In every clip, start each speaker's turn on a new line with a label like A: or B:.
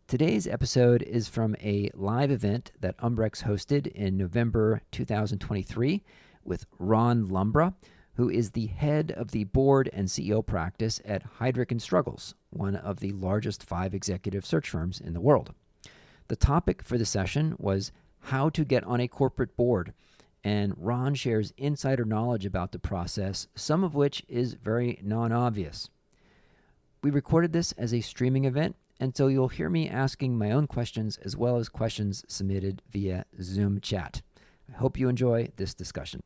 A: Today's episode is from a live event that Umbrex hosted in November 2023 with Ron Lumbra, who is the head of the board and CEO practice at Heidrick and Struggles, one of the largest 5 executive search firms in the world. The topic for the session was how to get on a corporate board, and Ron shares insider knowledge about the process, some of which is very non-obvious. We recorded this as a streaming event, and so you'll hear me asking my own questions as well as questions submitted via Zoom chat. I hope you enjoy this discussion.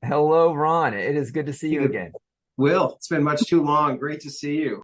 A: Hello, Ron. It is good to see you again.
B: Will, it's been much too long. Great to see you.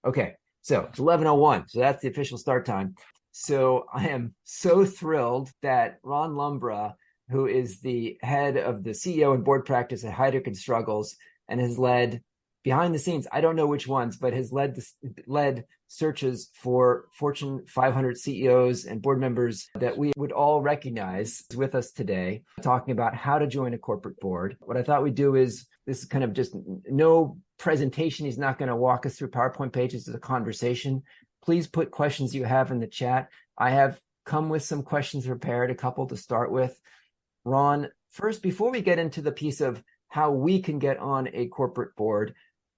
A: Okay, so it's 11:01, so that's the official start time. So I am so thrilled that Ron Lumbra, who is the head of the CEO and board practice at Heidrick and Struggles and has led behind the scenes, I don't know which ones, but has led searches for Fortune 500 CEOs and board members that we would all recognize, is with us today, talking about how to join a corporate board. What I thought we'd do is, this is kind of just no presentation. He's not going to walk us through PowerPoint pages. It's a conversation. Please put questions you have in the chat. I have come with some questions prepared, a couple to start with. Ron, first, before we get into the piece of how we can get on a corporate board,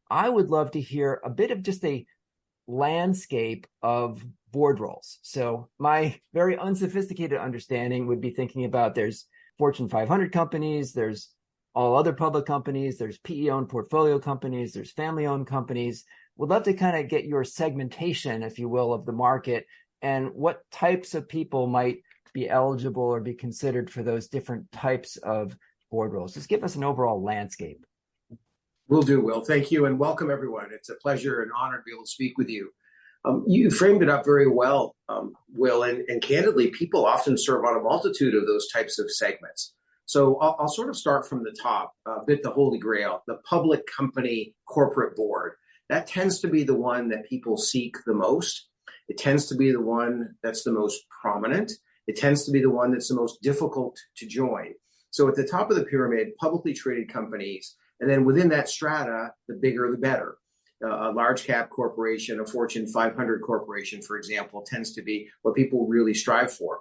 A: I would love to hear a bit of just a landscape of board roles. So my very unsophisticated understanding would be thinking about there's Fortune 500 companies, there's all other public companies, there's PE-owned portfolio companies, there's family-owned companies. Would love to kind of get your segmentation, if you will, of the market and what types of people might be eligible or be considered for those different types of board roles. Just give us an overall landscape.
B: Will do, Will. Thank you and welcome, everyone. It's a pleasure and honor to be able to speak with you. You framed it up very well, Will, and candidly, people often serve on a multitude of those types of segments. So I'll sort of start from the top, a bit the holy grail, the public company corporate board. That tends to be the one that people seek the most. It tends to be the one that's the most prominent. It tends to be the one that's the most difficult to join. So at the top of the pyramid, publicly traded companies, and then within that strata, the bigger the better. A large cap corporation, a Fortune 500 corporation, for example, tends to be what people really strive for.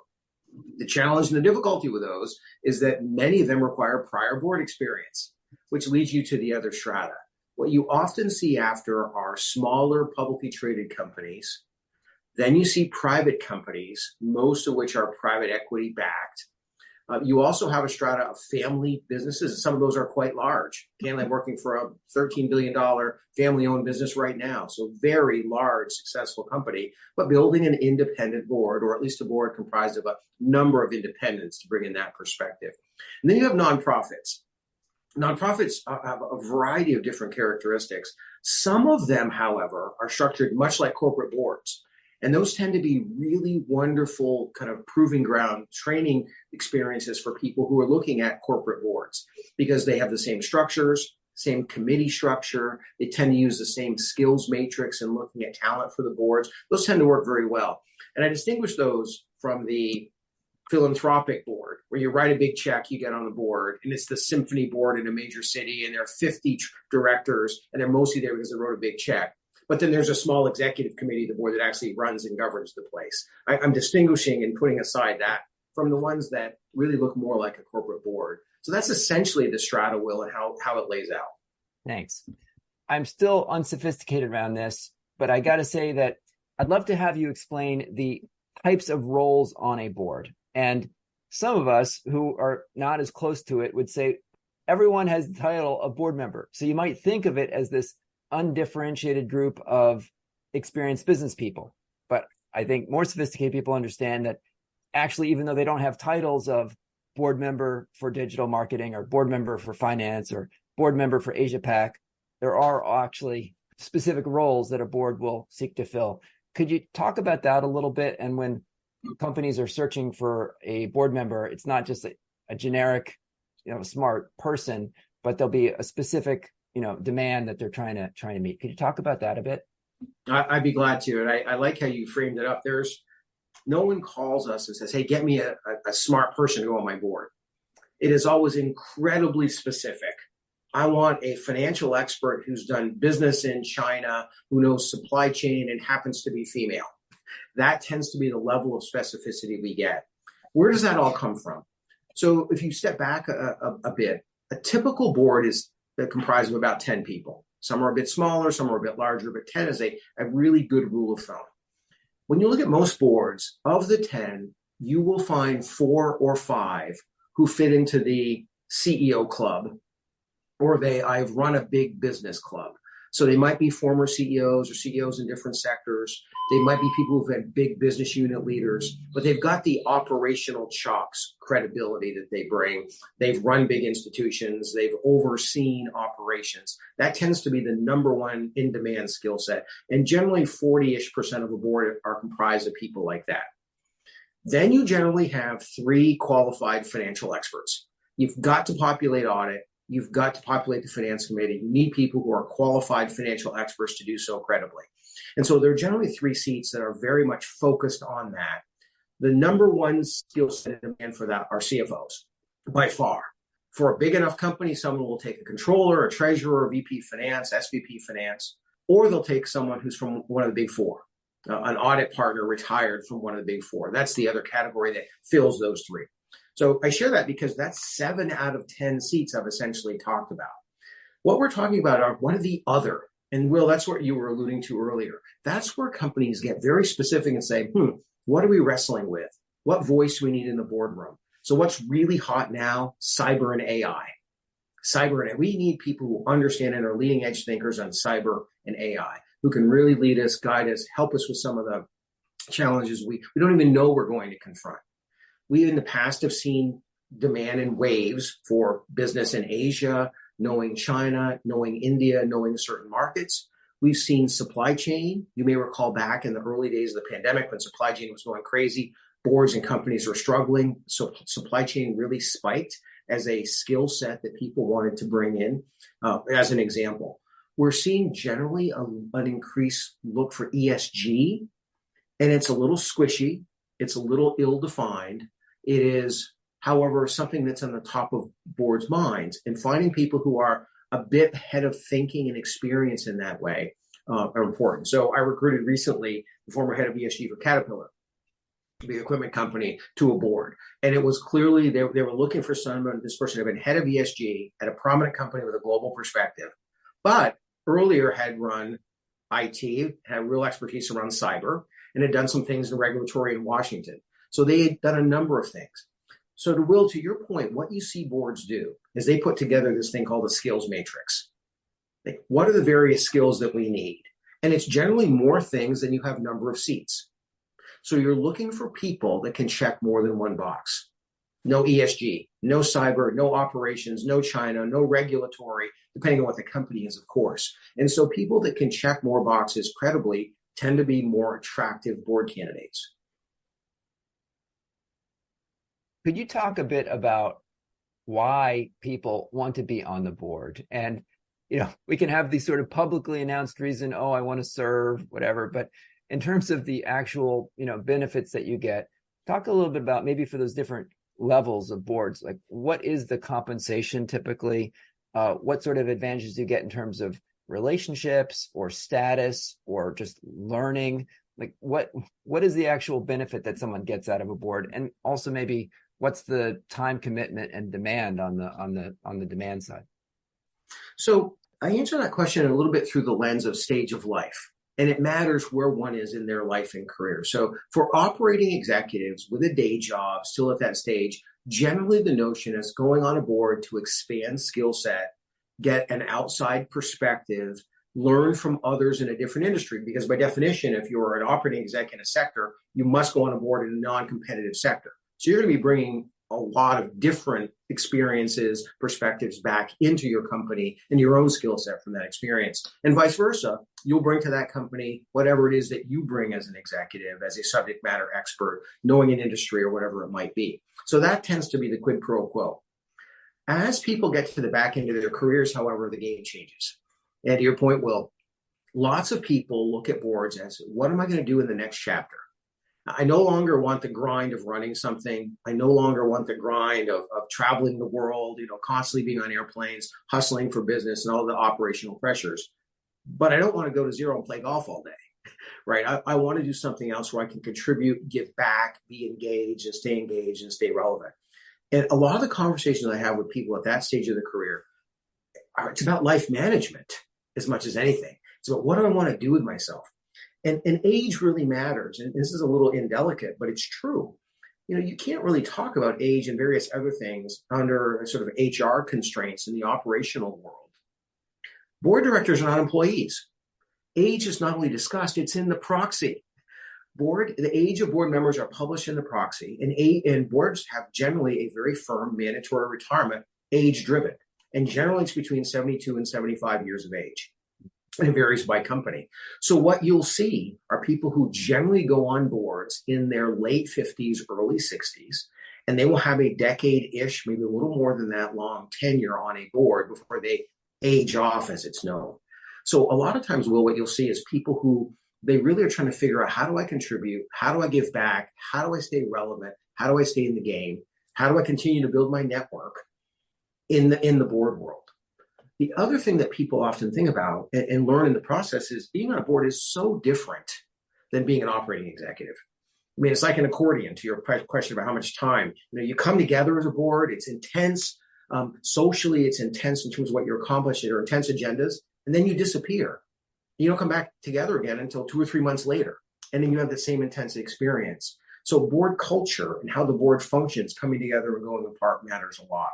B: The challenge and the difficulty with those is that many of them require prior board experience, which leads you to the other strata. What you often see after are smaller publicly traded companies. Then you see private companies, most of which are private equity backed. You also have a strata of family businesses. Some of those are quite large. Again, I'm working for a $13 billion family-owned business right now. So very large, successful company, but building an independent board, or at least a board comprised of a number of independents to bring in that perspective. And then you have nonprofits. Nonprofits have a variety of different characteristics. Some of them, however, are structured much like corporate boards. And those tend to be really wonderful kind of proving ground training experiences for people who are looking at corporate boards because they have the same structures, same committee structure. They tend to use the same skills matrix in looking at talent for the boards. Those tend to work very well. And I distinguish those from the philanthropic board, where you write a big check, you get on the board, and it's the symphony board in a major city, and there are 50 directors, and they're mostly there because they wrote a big check. But then there's a small executive committee of the board that actually runs and governs the place. I'm distinguishing and putting aside that from the ones that really look more like a corporate board. So that's essentially the strata, Will, and how it lays out.
A: Thanks. I'm still unsophisticated around this, but I got to say that I'd love to have you explain the types of roles on a board. And some of us who are not as close to it would say everyone has the title of board member. So you might think of it as this undifferentiated group of experienced business people. But I think more sophisticated people understand that actually, even though they don't have titles of board member for digital marketing or board member for finance or board member for Asia Pac, there are actually specific roles that a board will seek to fill. Could you talk about that a little bit? And when companies are searching for a board member, it's not just a generic, smart person, but there'll be a specific demand that they're trying to meet. Could you talk about that a bit?
B: I'd be glad to. And I like how you framed it up. There's no one calls us and says, hey, get me a smart person to go on my board. It is always incredibly specific. I want a financial expert who's done business in China, who knows supply chain and happens to be female. That tends to be the level of specificity we get. Where does that all come from? So if you step back a bit, a typical board is comprised of about 10 people. Some are a bit smaller, some are a bit larger, but 10 is a really good rule of thumb. When you look at most boards, of the 10, you will find 4 or 5 who fit into the CEO club, or I've run a big business club. So they might be former CEOs or CEOs in different sectors. They might be people who've had big business unit leaders, but they've got the operational chops, credibility that they bring. They've run big institutions. They've overseen operations. That tends to be the number one in-demand skill set. And generally 40-ish% of a board are comprised of people like that. Then you generally have 3 qualified financial experts. You've got to populate audit. You've got to populate the finance committee. You need people who are qualified financial experts to do so credibly. And so there are generally 3 seats that are very much focused on that. The number one skill set in demand for that are CFOs, by far. For a big enough company, someone will take a controller, a treasurer, a VP finance, SVP finance, or they'll take someone who's from one of the big 4, an audit partner retired from one of the big 4. That's the other category that fills those 3. So I share that because that's 7 out of 10 seats I've essentially talked about. What we're talking about are what are the other, and Will, that's what you were alluding to earlier. That's where companies get very specific and say, what are we wrestling with? What voice do we need in the boardroom? So what's really hot now? Cyber and AI. We need people who understand and are leading edge thinkers on cyber and AI, who can really lead us, guide us, help us with some of the challenges we don't even know we're going to confront. We in the past have seen demand in waves for business in Asia, knowing China, knowing India, knowing certain markets. We've seen supply chain. You may recall back in the early days of the pandemic when supply chain was going crazy, boards and companies were struggling. So supply chain really spiked as a skill set that people wanted to bring in. As an example, we're seeing generally an increased look for ESG, and it's a little squishy. It's a little ill-defined. It is, however, something that's on the top of boards' minds, and finding people who are a bit ahead of thinking and experience in that way are important. So I recruited recently the former head of ESG for Caterpillar, the equipment company, to a board. And it was clearly they were looking for someone, this person had been head of ESG at a prominent company with a global perspective, but earlier had run IT, had real expertise around cyber, and had done some things in regulatory in Washington. So they had done a number of things. So to your point, what you see boards do is they put together this thing called a skills matrix. Like, what are the various skills that we need? And it's generally more things than you have number of seats. So you're looking for people that can check more than one box. No ESG, no cyber, no operations, no China, no regulatory, depending on what the company is, of course. And so people that can check more boxes credibly tend to be more attractive board candidates.
A: Could you talk a bit about why people want to be on the board? And, we can have these sort of publicly announced reason, I want to serve, whatever. But in terms of the actual, benefits that you get, talk a little bit about maybe for those different levels of boards, like what is the compensation typically? What sort of advantages do you get in terms of relationships or status or just learning? Like what is the actual benefit that someone gets out of a board? And also maybe what's the time commitment and demand on the demand side?
B: So I answer that question a little bit through the lens of stage of life, and it matters where one is in their life and career. So for operating executives with a day job, still at that stage, generally the notion is going on a board to expand skill set, get an outside perspective, learn from others in a different industry. Because by definition, if you're an operating exec in a sector, you must go on a board in a non-competitive sector. So you're going to be bringing a lot of different experiences, perspectives back into your company and your own skill set from that experience. And vice versa, you'll bring to that company whatever it is that you bring as an executive, as a subject matter expert, knowing an industry or whatever it might be. So that tends to be the quid pro quo. As people get to the back end of their careers, however, the game changes. And to your point, Will, lots of people look at boards as, what am I going to do in the next chapter? I no longer want the grind of running something. I no longer want the grind of traveling the world, constantly being on airplanes, hustling for business and all the operational pressures. But I don't want to go to zero and play golf all day, right? I want to do something else where I can contribute, give back, be engaged and stay relevant. And a lot of the conversations I have with people at that stage of the career it's about life management as much as anything. It's about what do I want to do with myself? And age really matters. And this is a little indelicate, but it's true. You can't really talk about age and various other things under sort of HR constraints in the operational world. Board directors are not employees. Age is not only discussed, it's in the proxy. The age of board members are published in the proxy, and boards have generally a very firm mandatory retirement, age driven. And generally it's between 72 and 75 years of age. And it varies by company. So what you'll see are people who generally go on boards in their late 50s, early 60s, and they will have a decade-ish, maybe a little more than that long tenure on a board before they age off, as it's known. So a lot of times, Will, what you'll see is people who they really are trying to figure out, how do I contribute? How do I give back? How do I stay relevant? How do I stay in the game? How do I continue to build my network in the board world? The other thing that people often think about and learn in the process is being on a board is so different than being an operating executive. I mean, it's like an accordion to your question about how much time. You come together as a board, it's intense. Socially, it's intense in terms of what you're accomplishing. There are intense agendas, and then you disappear. You don't come back together again until 2 or 3 months later, and then you have the same intense experience. So board culture and how the board functions coming together and going apart matters a lot.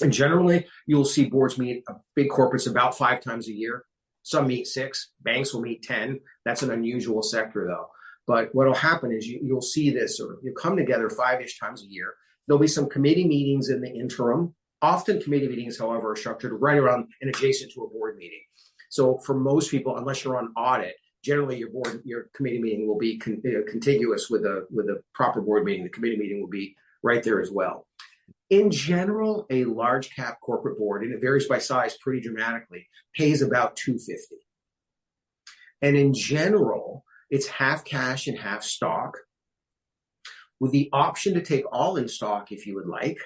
B: And generally, you'll see boards meet big corporates about 5 times a year. Some meet 6. Banks will meet 10. That's an unusual sector, though. But what will happen is you'll see this, or you come together 5-ish times a year. There'll be some committee meetings in the interim. Often committee meetings, however, are structured right around and adjacent to a board meeting. So for most people, unless you're on audit, generally your committee meeting will be contiguous with a proper board meeting. The committee meeting will be right there as well. In general, a large cap corporate board, and it varies by size pretty dramatically, pays about $250. And in general, it's half cash and half stock, with the option to take all in stock if you would like,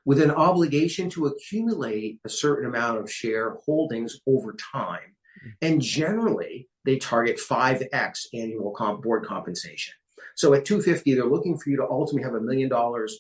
B: with an obligation to accumulate a certain amount of share holdings over time. And generally, they target 5x annual board compensation. So at $250, they're looking for you to ultimately have $1 million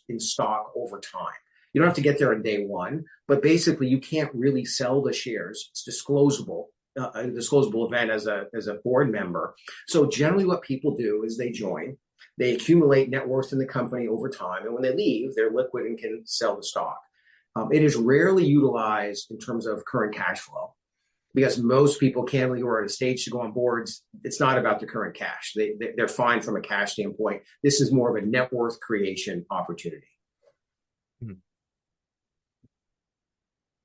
B: in stock over time. You don't have to get there on day one, but basically you can't really sell the shares. It's disclosable, a disclosable event as a board member. So generally what people do is they join, they accumulate net worth in the company over time, and when they leave, they're liquid and can sell the stock. It is rarely utilized in terms of current cash flow, because most people candidly who are at a stage to go on boards, it's not about the current cash. They're fine from a cash standpoint. This is more of a net worth creation opportunity.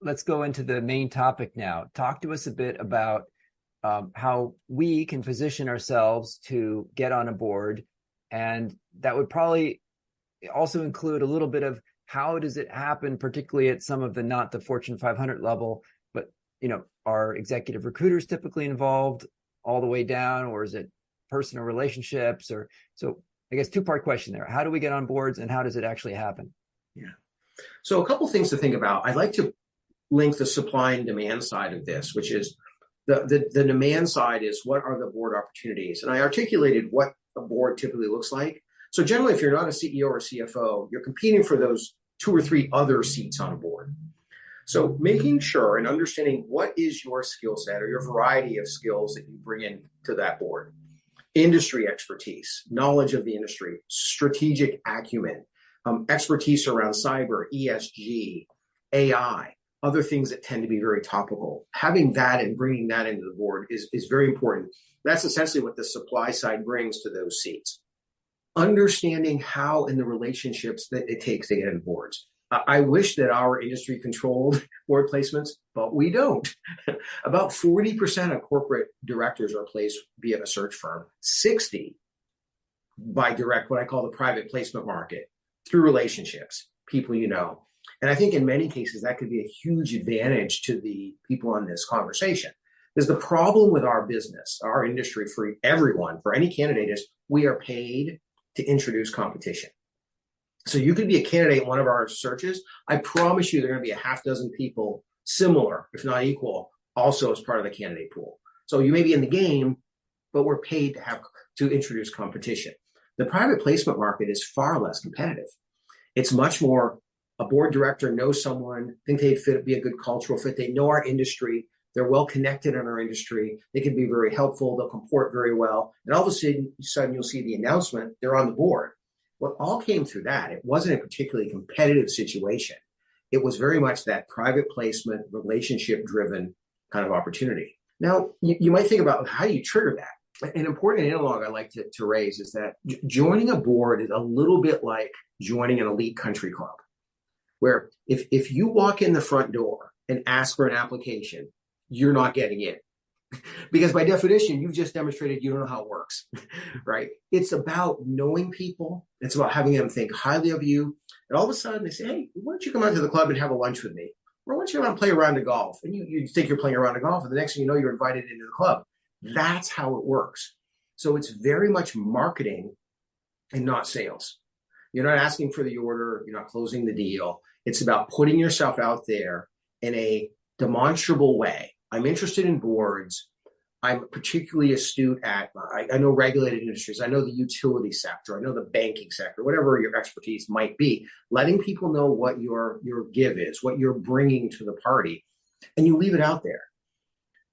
A: Let's go into the main topic now. Talk to us a bit about how we can position ourselves to get on a board. And that would probably also include a little bit of how does it happen, particularly at some of the not the Fortune 500 level, but are executive recruiters typically involved all the way down, or is it personal relationships? So I guess 2-part question there. How do we get on boards, and how does it actually happen?
B: Yeah. So a couple things to think about. I'd like to link the supply and demand side of this, which is the demand side is what are the board opportunities? And I articulated what a board typically looks like. So generally, if you're not a CEO or CFO, you're competing for those 2 or 3 other seats on a board. So making sure and understanding what is your skill set or your variety of skills that you bring in to that board. Industry expertise, knowledge of the industry, strategic acumen, expertise around cyber, ESG, AI, other things that tend to be very topical. Having that and bringing that into the board is very important. That's essentially what the supply side brings to those seats. Understanding how and the relationships that it takes to get in boards. I wish that our industry controlled board placements, but we don't. About 40% of corporate directors are placed via a search firm, 60% by direct, what I call the private placement market, through relationships, people you know. And I think in many cases, that could be a huge advantage to the people on this conversation. Because the problem with our business, our industry, for everyone, for any candidate, is we are paid to introduce competition. So you could be a candidate in one of our searches. I promise you there are going to be a half dozen people similar, if not equal, also as part of the candidate pool. So you may be in the game, but we're paid to introduce competition. The private placement market is far less competitive. It's much more a board director knows someone, think they'd be a good cultural fit. They know our industry. They're well connected in our industry. They can be very helpful. They'll comport very well. And all of a sudden you'll see the announcement, they're on the board. What all came through that, it wasn't a particularly competitive situation. It was very much that private placement, relationship-driven kind of opportunity. Now, you might think about how do you trigger that? An important analog I like to raise is that joining a board is a little bit like joining an elite country club, where if you walk in the front door and ask for an application, you're not getting in. Because by definition, you've just demonstrated you don't know how it works, right? It's about knowing people. It's about having them think highly of you. And all of a sudden they say, hey, why don't you come out to the club and have a lunch with me? Or why don't you come out and play a round of golf? And you think you're playing a round of golf, and the next thing you know, you're invited into the club. That's how it works. So it's very much marketing and not sales. You're not asking for the order. You're not closing the deal. It's about putting yourself out there in a demonstrable way. I'm interested in boards. I'm particularly astute at, I know regulated industries. I know the utility sector. I know the banking sector, whatever your expertise might be. Letting people know what your give is, what you're bringing to the party, and you leave it out there.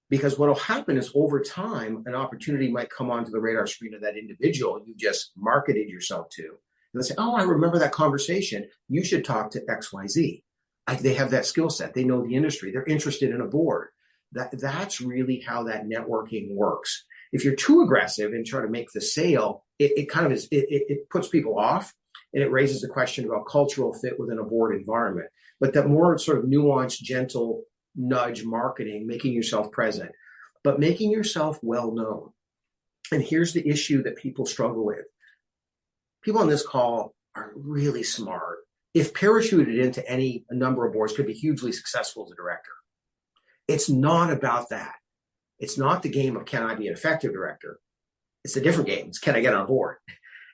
B: Because what will happen is over time, an opportunity might come onto the radar screen of that individual you just marketed yourself to. And they'll say, oh, I remember that conversation. You should talk to XYZ. They have that skill set. They know the industry. They're interested in a board. That's really how that networking works. If you're too aggressive and try to make the sale, it kind of is, it puts people off, and it raises the question about cultural fit within a board environment. But that more sort of nuanced, gentle nudge marketing, making yourself present, but making yourself well known. And here's the issue that people struggle with. People on this call are really smart. If parachuted into a number of boards, could be hugely successful as a director. It's not about that. It's not the game of can I be an effective director? It's a different game. It's can I get on board?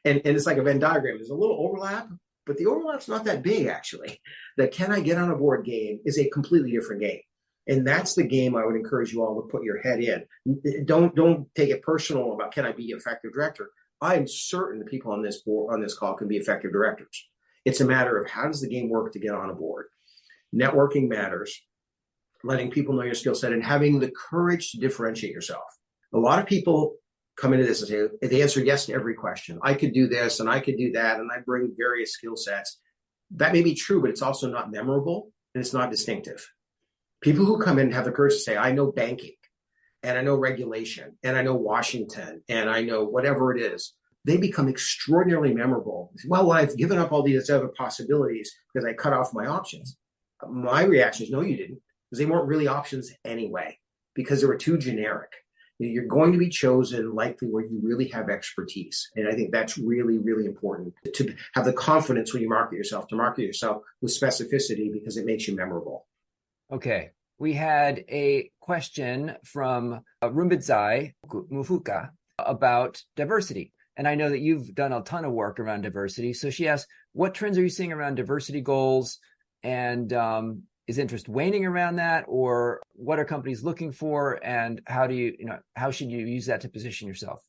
B: And it's like a Venn diagram. There's a little overlap, but the overlap's not that big, actually. The can I get on a board game is a completely different game. And that's the game I would encourage you all to put your head in. Don't take it personal about can I be an effective director? I'm certain the people on this call can be effective directors. It's a matter of how does the game work to get on a board. Networking matters. Letting people know your skill set and having the courage to differentiate yourself. A lot of people come into this and say, they answer yes to every question. I could do this and I could do that, and I bring various skill sets. That may be true, but it's also not memorable and it's not distinctive. People who come in and have the courage to say, I know banking and I know regulation and I know Washington and I know whatever it is, they become extraordinarily memorable. Well, I've given up all these other possibilities because I cut off my options. My reaction is, no, you didn't. Because they weren't really options anyway, because they were too generic. You're going to be chosen likely where you really have expertise. And I think that's really, really important to have the confidence when you market yourself, to market yourself with specificity because it makes you memorable.
A: Okay. We had a question from Rumbidzai Mufuka about diversity. And I know that you've done a ton of work around diversity. So she asked, what trends are you seeing around diversity goals? And is interest waning around that, or what are companies looking for, and how should you use that to position yourself?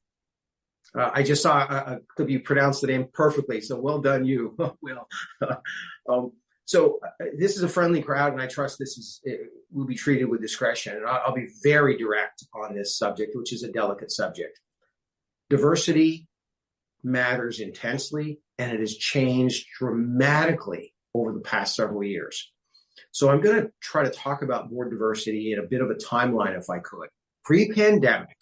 B: I just saw a clip. You pronounced the name perfectly, so well done, you. Will. So this is a friendly crowd, and I trust will be treated with discretion. And I'll be very direct on this subject, which is a delicate subject. Diversity matters intensely, and it has changed dramatically over the past several years. So I'm going to try to talk about board diversity in a bit of a timeline, if I could. Pre-pandemic,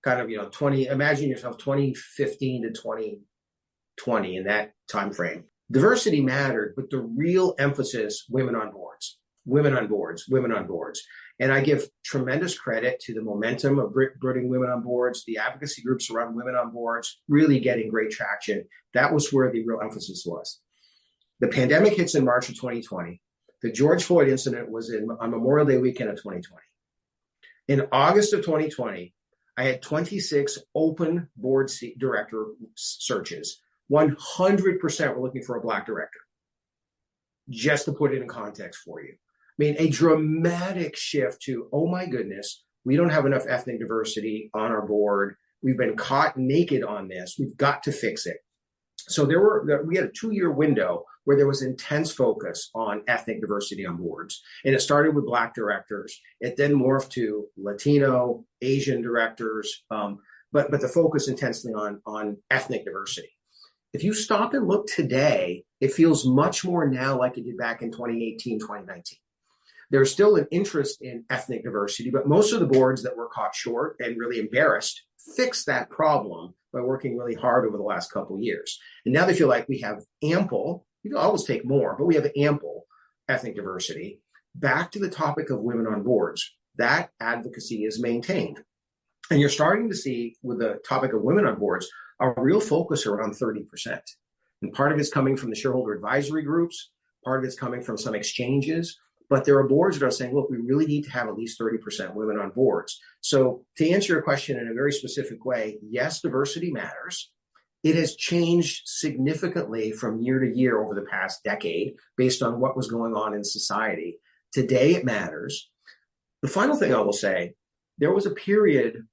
B: kind of, imagine yourself 2015 to 2020 in that time frame. Diversity mattered, but the real emphasis, women on boards, women on boards, women on boards. And I give tremendous credit to the momentum of bringing women on boards, the advocacy groups around women on boards, really getting great traction. That was where the real emphasis was. The pandemic hits in March of 2020. The George Floyd incident was on Memorial Day weekend of 2020. In August of 2020, I had 26 open board director searches. 100% were looking for a Black director. Just to put it in context for you. I mean, a dramatic shift to, oh my goodness, we don't have enough ethnic diversity on our board. We've been caught naked on this. We've got to fix it. So we had a 2-year window where there was intense focus on ethnic diversity on boards. And it started with Black directors. It then morphed to Latino, Asian directors, but the focus intensely on ethnic diversity. If you stop and look today, it feels much more now like it did back in 2018, 2019. There's still an interest in ethnic diversity, but most of the boards that were caught short and really embarrassed fixed that problem by working really hard over the last couple of years. And now they feel like we have ample, you can always take more, but we have ample ethnic diversity. Back to the topic of women on boards, that advocacy is maintained. And you're starting to see with the topic of women on boards, a real focus around 30%. And part of it's coming from the shareholder advisory groups, part of it's coming from some exchanges, but there are boards that are saying, look, we really need to have at least 30% women on boards. So to answer your question in a very specific way, yes, diversity matters. It has changed significantly from year to year over the past decade based on what was going on in society. Today, it matters. The final thing I will say, there was a period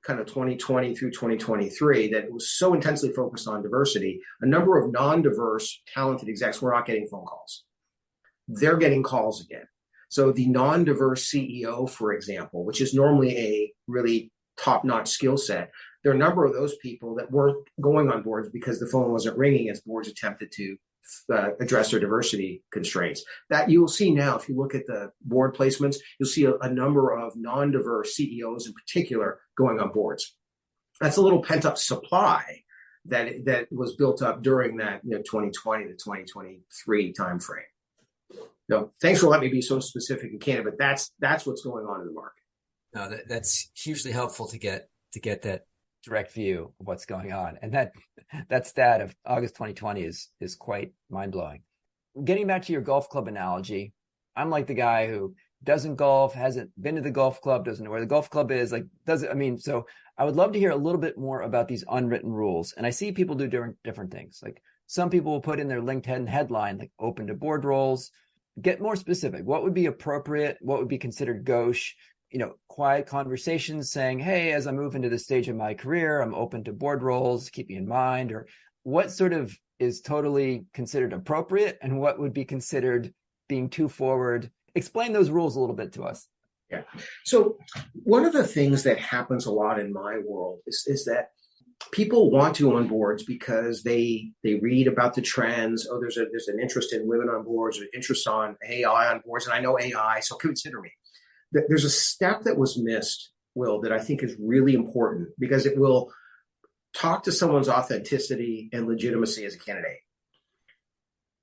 B: kind of 2020 through 2023 that was so intensely focused on diversity. A number of non-diverse, talented execs were not getting phone calls. They're getting calls again. So the non-diverse CEO, for example, which is normally a really top-notch skill set, there are a number of those people that weren't going on boards because the phone wasn't ringing as boards attempted to address their diversity constraints. That you will see now, if you look at the board placements, you'll see a number of non-diverse CEOs in particular going on boards. That's a little pent-up supply that was built up during that 2020 to 2023 timeframe. So thanks for letting me be so specific and candid, but that's what's going on in the market.
A: No, that's hugely helpful to get that direct view of what's going on. And that stat of August 2020 is quite mind-blowing. Getting back to your golf club analogy, I'm like the guy who doesn't golf, hasn't been to the golf club, doesn't know where the golf club is. So I would love to hear a little bit more about these unwritten rules. And I see people do different things. Like some people will put in their LinkedIn headline, like open to board roles. Get more specific. What would be appropriate? What would be considered gauche? Quiet conversations saying, hey, as I move into this stage of my career, I'm open to board roles, keep me in mind, or what sort of is totally considered appropriate and what would be considered being too forward? Explain those rules a little bit to us.
B: Yeah. So one of the things that happens a lot in my world is that people want to on boards because they read about the trends. Oh, there's an interest in women on boards, or interest on AI on boards, and I know AI, so consider me. There's a step that was missed, Will, that I think is really important because it will talk to someone's authenticity and legitimacy as a candidate.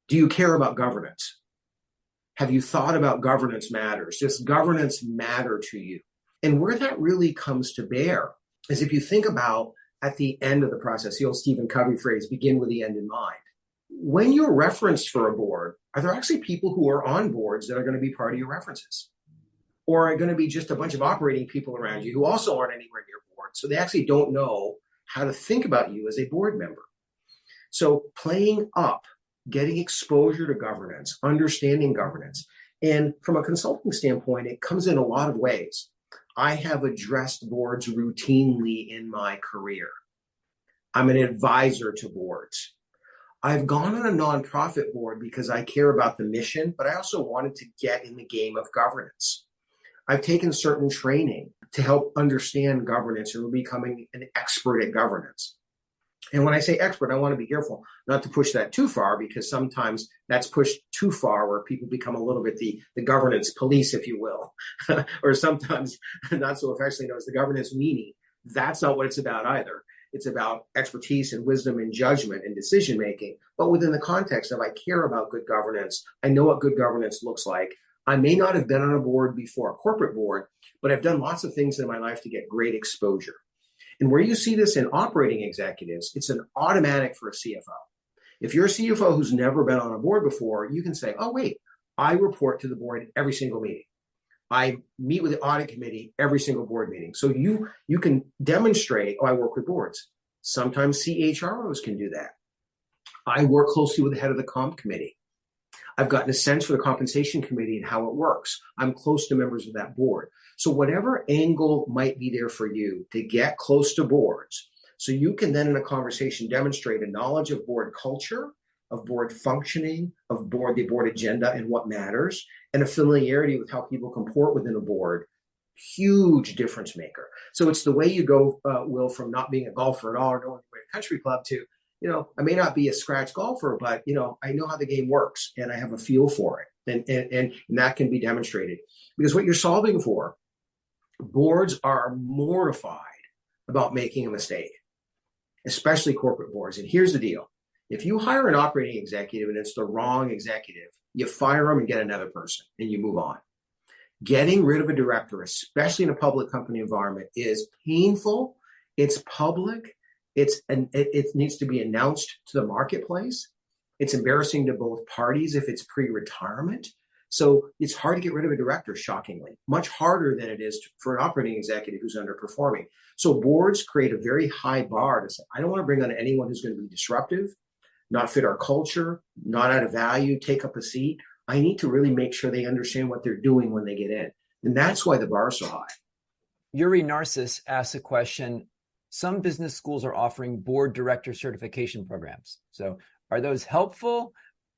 B: Do you care about governance? Have you thought about governance matters? Does governance matter to you? And where that really comes to bear is if you think about at the end of the process, the old Stephen Covey phrase, begin with the end in mind. When you're referenced for a board, are there actually people who are on boards that are going to be part of your references? Or are going to be just a bunch of operating people around you who also aren't anywhere near board? So they actually don't know how to think about you as a board member. So playing up, getting exposure to governance, understanding governance. And from a consulting standpoint, it comes in a lot of ways. I have addressed boards routinely in my career. I'm an advisor to boards. I've gone on a nonprofit board because I care about the mission, but I also wanted to get in the game of governance. I've taken certain training to help understand governance and becoming an expert at governance. And when I say expert, I want to be careful not to push that too far because sometimes that's pushed too far where people become a little bit the governance police, if you will, or sometimes not so affectionately known as the governance meanie. That's not what it's about either. It's about expertise and wisdom and judgment and decision making, but within the context of I care about good governance. I know what good governance looks like. I may not have been on a board before, a corporate board, but I've done lots of things in my life to get great exposure. And where you see this in operating executives, it's an automatic for a CFO. If you're a CFO who's never been on a board before, you can say, oh, wait, I report to the board at every single meeting. I meet with the audit committee every single board meeting. So you can demonstrate, I work with boards. Sometimes CHROs can do that. I work closely with the head of the comp committee. I've gotten a sense for the compensation committee and how it works. I'm close to members of that board. So whatever angle might be there for you to get close to boards, so you can then in a conversation demonstrate a knowledge of board culture, of board functioning, of the board agenda and what matters, and a familiarity with how people comport within a board. Huge difference maker. So it's the way you go, Will, from not being a golfer at all or going to a country club to, I may not be a scratch golfer, but, I know how the game works and I have a feel for it. And that can be demonstrated. Because what you're solving for, boards are mortified about making a mistake, especially corporate boards. And here's the deal. If you hire an operating executive and it's the wrong executive, you fire them and get another person and you move on. Getting rid of a director, especially in a public company environment, is painful. It's public. It needs to be announced to the marketplace. It's embarrassing to both parties if it's pre-retirement. So it's hard to get rid of a director, shockingly, much harder than it is for an operating executive who's underperforming. So boards create a very high bar to say, I don't want to bring on anyone who's going to be disruptive, not fit our culture, not add a value, take up a seat. I need to really make sure they understand what they're doing when they get in. And that's why the bar is so high.
A: Yuri Narcissus asks a question. Some business schools are offering board director certification programs. So are those helpful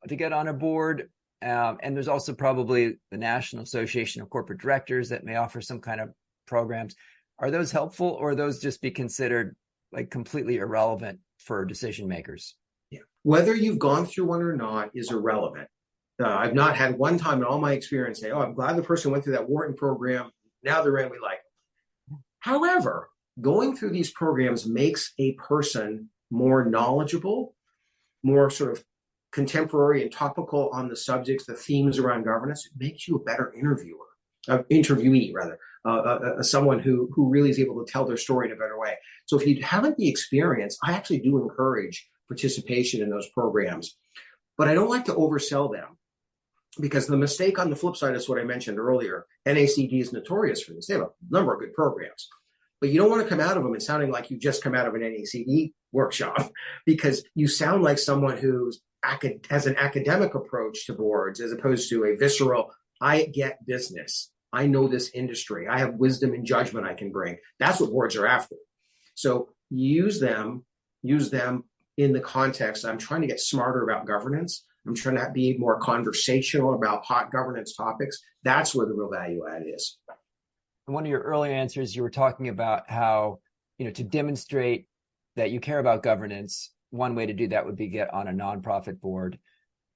A: to get on a board? And there's also probably the National Association of Corporate Directors that may offer some kind of programs. Are those helpful, or are those just be considered like completely irrelevant for decision makers?
B: Yeah. Whether you've gone through one or not is irrelevant. I've not had one time in all my experience say, I'm glad the person went through that Wharton program. Now they're in, we like them. However, going through these programs makes a person more knowledgeable, more sort of contemporary and topical on the subjects, the themes around governance. It makes you a better interviewee, someone who really is able to tell their story in a better way. So if you haven't the experience, I actually do encourage participation in those programs, but I don't like to oversell them. Because the mistake on the flip side is what I mentioned earlier. NACD is notorious for this. They have a number of good programs, but you don't want to come out of them and sounding like you just come out of an NACD workshop, because you sound like someone who has an academic approach to boards as opposed to a visceral, I get business. I know this industry. I have wisdom and judgment I can bring. That's what boards are after. So use them in the context. I'm trying to get smarter about governance. I'm trying to be more conversational about hot governance topics. That's where the real value add is.
A: In one of your earlier answers, you were talking about how, to demonstrate that you care about governance, one way to do that would be get on a nonprofit board.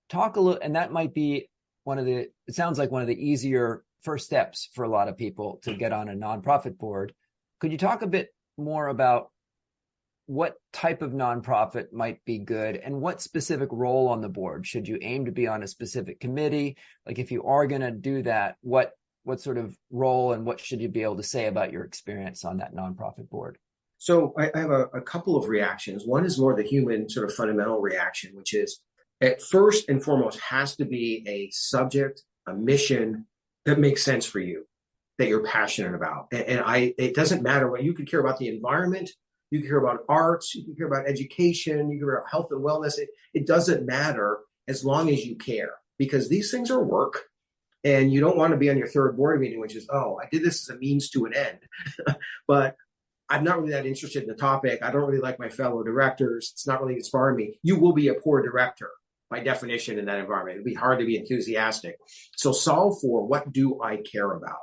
A: Talk a little, and that might be it sounds like one of the easier first steps for a lot of people to get on a nonprofit board. Could you talk a bit more about what type of nonprofit might be good and what specific role on the board? Should you aim to be on a specific committee? Like if you are going to do that, what sort of role and what should you be able to say about your experience on that nonprofit board?
B: So I have a couple of reactions. One is more the human sort of fundamental reaction, which is at first and foremost has to be a subject, a mission that makes sense for you, that you're passionate about. It doesn't matter what you could care about the environment. You can care about arts, you can care about education, you can care about health and wellness. It doesn't matter as long as you care, because these things are work. And you don't want to be on your third board meeting, which is, I did this as a means to an end. But I'm not really that interested in the topic. I don't really like my fellow directors. It's not really inspiring me. You will be a poor director by definition in that environment. It'll be hard to be enthusiastic. So solve for, what do I care about?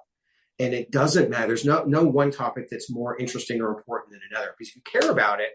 B: And it doesn't matter. There's no one topic that's more interesting or important than another. Because if you care about it,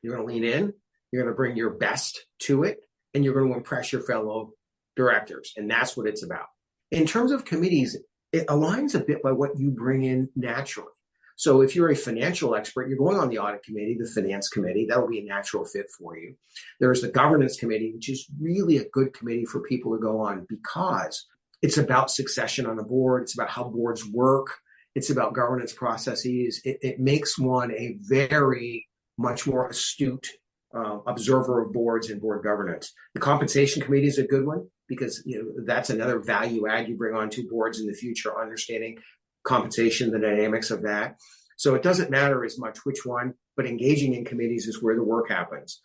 B: you're going to lean in, you're going to bring your best to it, and you're going to impress your fellow directors. And that's what it's about. In terms of committees, it aligns a bit by what you bring in naturally. So if you're a financial expert, you're going on the audit committee, the finance committee, that will be a natural fit for you. There's the governance committee, which is really a good committee for people to go on because it's about succession on the board. It's about how boards work. It's about governance processes. It makes one a very much more astute observer of boards and board governance. The compensation committee is a good one because that's another value add you bring on to boards in the future, understanding compensation, the dynamics of that. So it doesn't matter as much which one, but engaging in committees is where the work happens.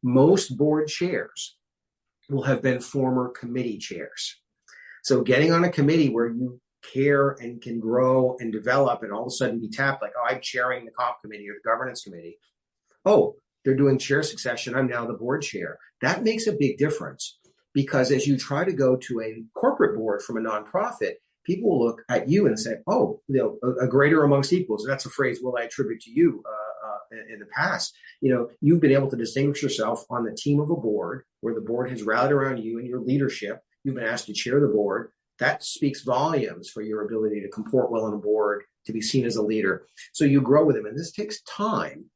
B: Most board chairs will have been former committee chairs. So getting on a committee where you care and can grow and develop and all of a sudden be tapped like, oh, I'm chairing the comp committee or the governance committee. Oh, they're doing chair succession. I'm now the board chair. That makes a big difference because as you try to go to a corporate board from a nonprofit, people will look at you and say, oh, a greater amongst equals. That's a phrase will I attribute to you in the past. You've been able to distinguish yourself on the team of a board where the board has rallied around you and your leadership. You've been asked to chair the board. That speaks volumes for your ability to comport well on a board, to be seen as a leader. So you grow with them. And this takes time.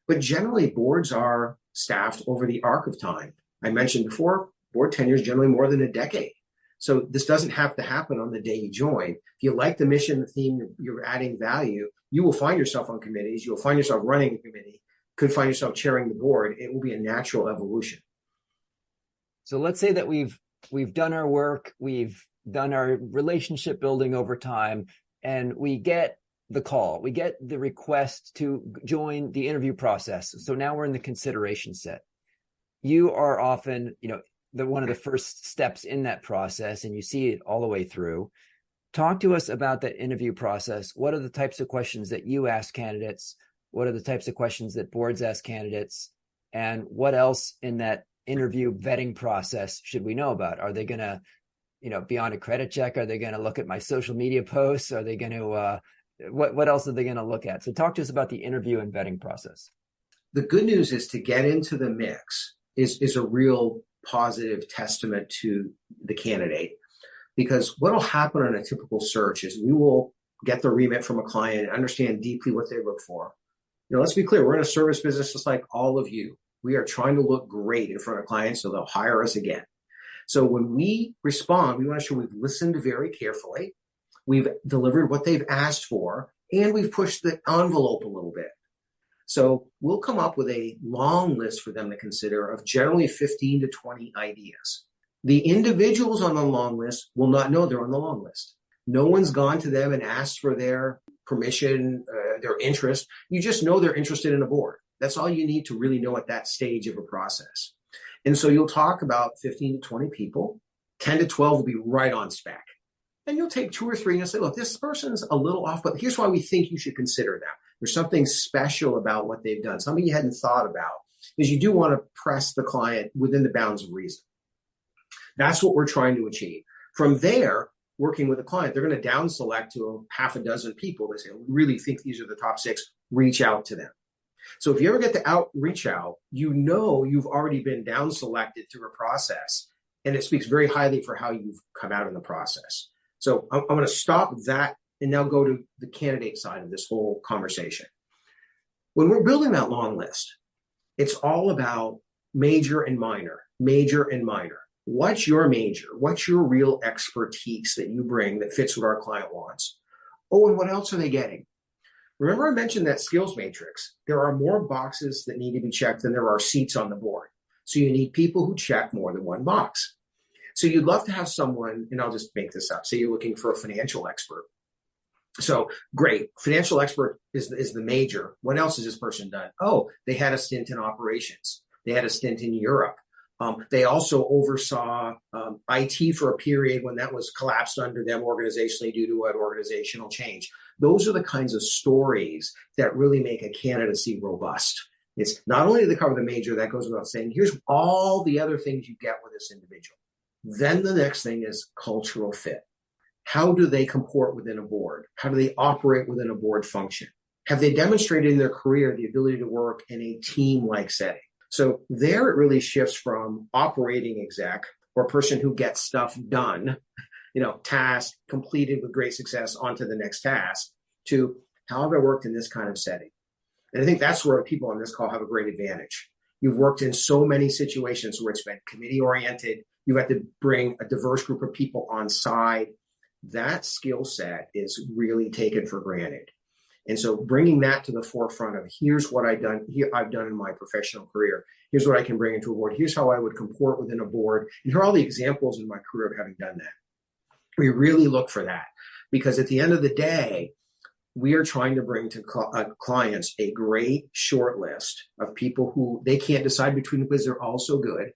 B: But generally boards are staffed over the arc of time. I mentioned before, board tenure is generally more than a decade. So this doesn't have to happen on the day you join. If you like the mission, the theme, you're adding value, you will find yourself on committees. You'll find yourself running a committee, could find yourself chairing the board. It will be a natural evolution.
A: So let's say that we've done our work, we've done our relationship building over time, and we get the call, we get the request to join the interview process. So now we're in the consideration set. You are often, one of the first steps in that process, and you see it all the way through. Talk to us about that interview process. What are the types of questions that you ask candidates? What are the types of questions that boards ask candidates? And what else in that interview vetting process should we know about? Are they going to, be on a credit check? Are they going to look at my social media posts? Are they going to, what else are they going to look at? So talk to us about the interview and vetting process.
B: The good news is to get into the mix is a real positive testament to the candidate, because what will happen on a typical search is we will get the remit from a client and understand deeply what they look for. Let's be clear, we're in a service business just like all of you. We are trying to look great in front of clients so they'll hire us again. So when we respond, we want to show we've listened very carefully, we've delivered what they've asked for, and we've pushed the envelope a little bit. So we'll come up with a long list for them to consider of generally 15 to 20 ideas. The individuals on the long list will not know they're on the long list. No one's gone to them and asked for their permission, their interest. You just know they're interested in a board. That's all you need to really know at that stage of a process. And so you'll talk about 15 to 20 people. 10 to 12 will be right on spec. And you'll take 2 or 3 and you'll say, look, this person's a little off, but here's why we think you should consider them. There's something special about what they've done, something you hadn't thought about, because you do want to press the client within the bounds of reason. That's what we're trying to achieve. From there, working with a client, they're going to down select to half a dozen people. They say, we really think these are the top 6, reach out to them. So if you ever get to reach out, you've already been down selected through a process, and it speaks very highly for how you've come out in the process. So I'm going to stop that and now go to the candidate side of this whole conversation. When we're building that long list, it's all about major and minor, major and minor. What's your major? What's your real expertise that you bring that fits what our client wants? Oh, and what else are they getting? Remember I mentioned that skills matrix. There are more boxes that need to be checked than there are seats on the board. So you need people who check more than one box. So you'd love to have someone, and I'll just make this up. Say you're looking for a financial expert. So great, financial expert is the major. What else has this person done? Oh, they had a stint in operations. They had a stint in Europe. They also oversaw IT for a period when that was collapsed under them organizationally due to an organizational change. Those are the kinds of stories that really make a candidacy robust. It's not only do they cover the major, that goes without saying, here's all the other things you get with this individual. Then the next thing is cultural fit. How do they comport within a board? How do they operate within a board function? Have they demonstrated in their career the ability to work in a team-like setting? So there it really shifts from operating exec or person who gets stuff done, task completed with great success onto the next task, to how have I worked in this kind of setting? And I think that's where people on this call have a great advantage. You've worked in so many situations where it's been committee-oriented. You've had to bring a diverse group of people on side. That skill set is really taken for granted. And so bringing that to the forefront of here's what I've done in my professional career. Here's what I can bring into a board. Here's how I would comport within a board. And here are all the examples in my career of having done that. We really look for that because at the end of the day, we are trying to bring to clients a great short list of people who they can't decide between because they're all so good.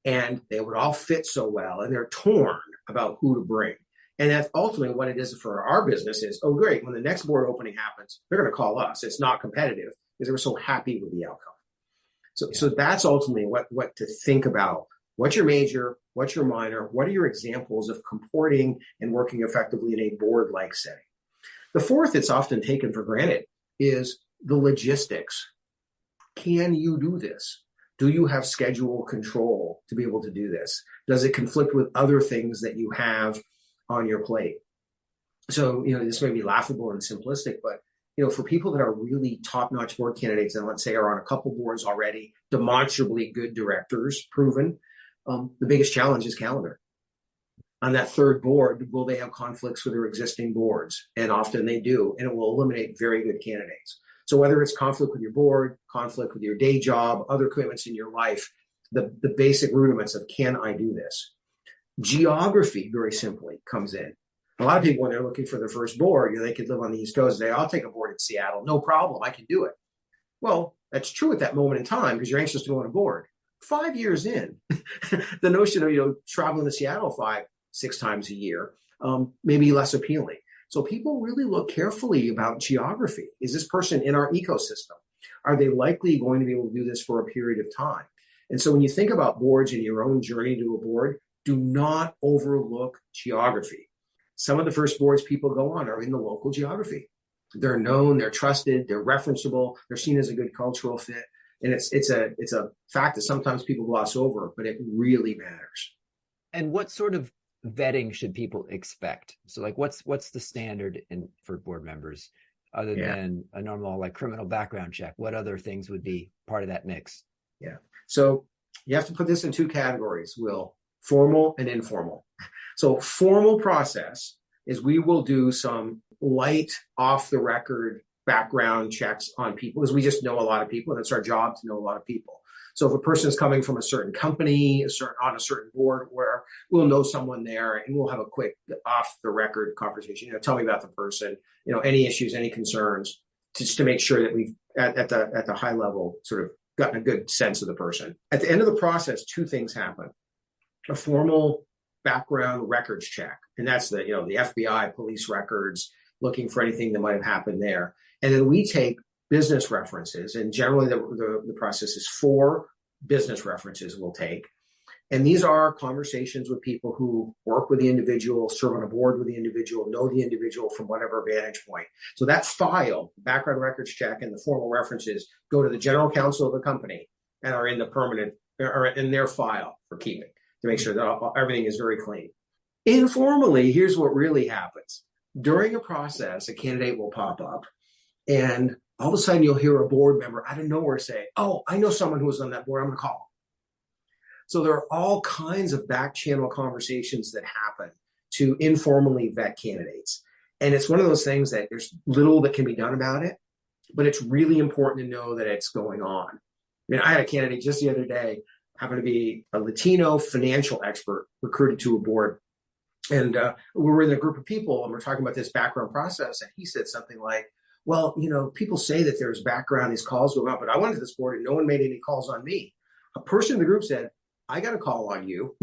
B: and they would all fit so well, and they're torn about who to bring. And that's ultimately what it is for our business is, oh, great, when the next board opening happens, they're going to call us. It's not competitive because they were so happy with the outcome. So that's ultimately what to think about. What's your major? What's your minor? What are your examples of comporting and working effectively in a board-like setting? The fourth that's often taken for granted is the logistics. Can you do this? Do you have schedule control to be able to do this? Does it conflict with other things that you have on your plate? So, this may be laughable and simplistic, but, for people that are really top-notch board candidates and let's say are on a couple boards already, demonstrably good directors, proven, the biggest challenge is calendar. On that third board, will they have conflicts with their existing boards? And often they do, and it will eliminate very good candidates. So whether it's conflict with your board, conflict with your day job, other commitments in your life, the basic rudiments of can I do this? Geography, very simply, comes in. A lot of people, when they're looking for their first board, they could live on the East Coast. I'll take a board in Seattle. No problem. I can do it. Well, that's true at that moment in time because you're anxious to go on a board. 5 years in, the notion of, traveling to Seattle 5-6 times a year may be less appealing. So people really look carefully about geography. Is this person in our ecosystem? Are they likely going to be able to do this for a period of time? And so when you think about boards and your own journey to a board, do not overlook geography. Some of the first boards people go on are in the local geography. They're known, they're trusted, they're referenceable, they're seen as a good cultural fit. And it's a fact that sometimes people gloss over, but it really matters.
A: And what sort of vetting should people expect? So what's the standard for board members other than a normal criminal background check? What other things would be part of that mix?
B: Yeah. So you have to put this in two categories, Will: formal and informal. So formal process is we will do some light off the record background checks on people because we just know a lot of people and it's our job to know a lot of people. So if a person is coming from a certain company, on a certain board, where we'll know someone there and we'll have a quick off the record conversation, tell me about the person, any issues, any concerns, just to make sure that we've at the high level sort of gotten a good sense of the person. At the end of the process, two things happen: a formal background records check, and that's the FBI, police records, looking for anything that might have happened there, and then we take business references, and generally the process is 4 business references we'll take. And these are conversations with people who work with the individual, serve on a board with the individual, know the individual from whatever vantage point. So that file, background records check, and the formal references go to the general counsel of the company and are in the permanent, or in their file for keeping, to make sure that everything is very clean. Informally, here's what really happens. During a process, a candidate will pop up, and all of a sudden you'll hear a board member out of nowhere say, "Oh, I know someone who was on that board. I'm going to call them." So there are all kinds of back channel conversations that happen to informally vet candidates. And it's one of those things that there's little that can be done about it, but it's really important to know that it's going on. I had a candidate just the other day, happened to be a Latino financial expert recruited to a board. And we were in a group of people and we're talking about this background process. And he said something like, "Well, people say that there's background, these calls go out, but I went to this board and no one made any calls on me." A person in the group said, "I got a call on you."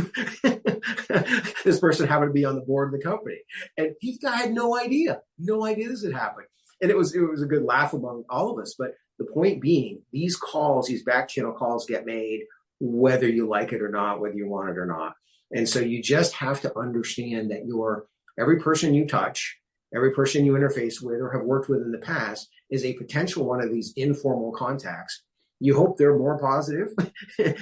B: This person happened to be on the board of the company. And he had no idea this had happened. And it was a good laugh among all of us. But the point being, these calls, these back channel calls get made whether you like it or not, whether you want it or not. And so you just have to understand that every person you touch, every person you interface with or have worked with in the past is a potential one of these informal contacts. You hope they're more positive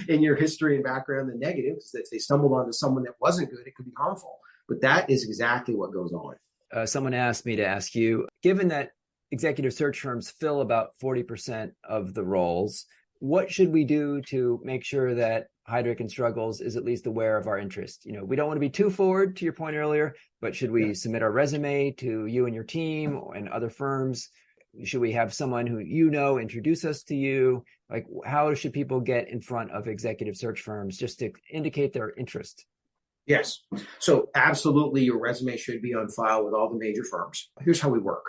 B: in your history and background than negative, because if they stumbled onto someone that wasn't good, it could be harmful. But that is exactly what goes on.
A: Someone asked me to ask you, given that executive search firms fill about 40% of the roles, what should we do to make sure that Heidrick and Struggles is at least aware of our interest? We don't want to be too forward, to your point earlier, but should we submit our resume to you and your team and other firms? Should we have someone who introduce us to you? How should people get in front of executive search firms just to indicate their interest?
B: Yes. So absolutely, your resume should be on file with all the major firms. Here's how we work.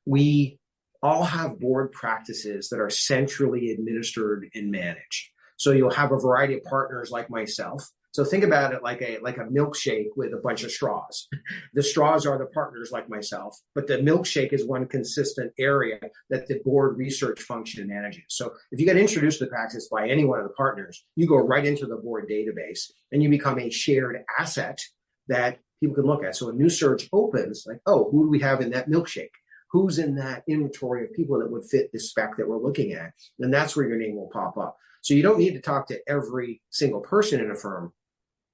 B: We all have board practices that are centrally administered and managed. So you'll have a variety of partners like myself. So think about it like a milkshake with a bunch of straws. The straws are the partners like myself, but the milkshake is one consistent area that the board research function manages. So if you get introduced to the practice by any one of the partners, you go right into the board database and you become a shared asset that people can look at. So a new search opens, like, oh, who do we have in that milkshake? Who's in that inventory of people that would fit the spec that we're looking at? And that's where your name will pop up. So you don't need to talk to every single person in a firm,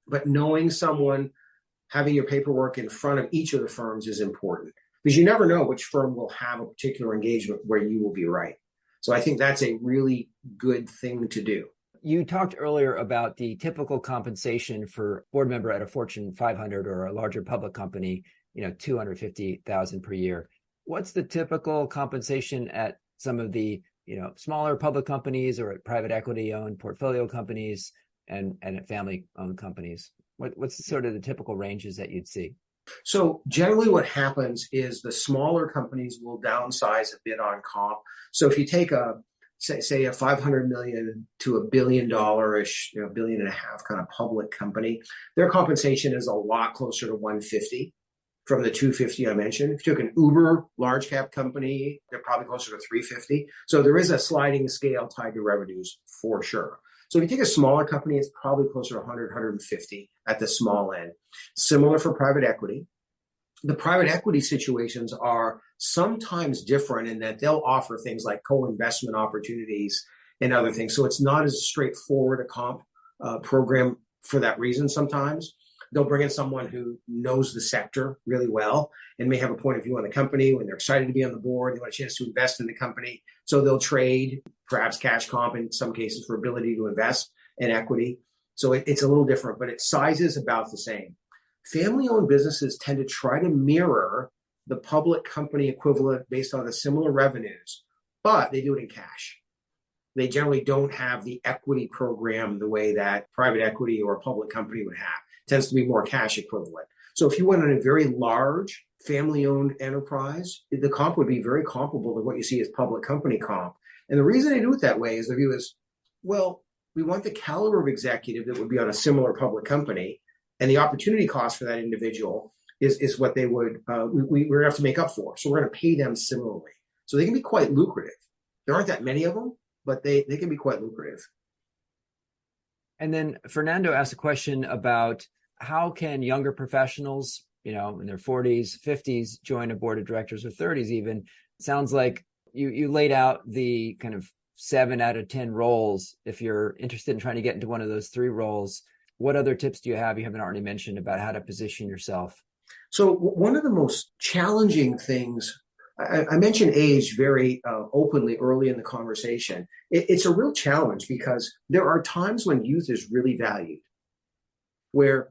B: but knowing someone, having your paperwork in front of each of the firms is important, because you never know which firm will have a particular engagement where you will be right. So I think that's a really good thing to do.
A: You talked earlier about the typical compensation for a board member at a Fortune 500 or a larger public company, $250,000 per year. What's the typical compensation at some of the smaller public companies or at private equity owned portfolio companies and at family owned companies? What's sort of the typical ranges that you'd see?
B: So generally what happens is the smaller companies will downsize a bit on comp. So if you take say a $500 million to $1 billion-ish, $1.5 billion kind of public company, their compensation is a lot closer to 150 from the 250 I mentioned. If you took an Uber large cap company, they're probably closer to 350. So there is a sliding scale tied to revenues for sure. So if you take a smaller company, it's probably closer to 100, 150 at the small end. Similar for private equity. The private equity situations are sometimes different in that they'll offer things like co-investment opportunities and other things. So it's not as straightforward a comp program for that reason sometimes. They'll bring in someone who knows the sector really well and may have a point of view on the company when they're excited to be on the board. They want a chance to invest in the company. So they'll trade perhaps cash comp in some cases for ability to invest in equity. So it's a little different, but its size is about the same. Family-owned businesses tend to try to mirror the public company equivalent based on the similar revenues, but they do it in cash. They generally don't have the equity program the way that private equity or a public company would have. It tends to be more cash equivalent. So if you went on a very large family-owned enterprise, the comp would be very comparable to what you see as public company comp. And the reason they do it that way is the view is, well, we want the caliber of executive that would be on a similar public company, and the opportunity cost for that individual is what they would, we're going to have to make up for. So we're going to pay them similarly. So they can be quite lucrative. There aren't that many of them, but they can be quite lucrative.
A: And then Fernando asked a question about how can younger professionals, in their 40s, 50s, join a board of directors, or 30s even. Sounds like you laid out the kind of 7 out of 10 roles. If you're interested in trying to get into one of those 3 roles, what other tips do you have haven't already mentioned about how to position yourself?
B: So one of the most challenging things, I mentioned age very openly early in the conversation. It's a real challenge because there are times when youth is really valued, where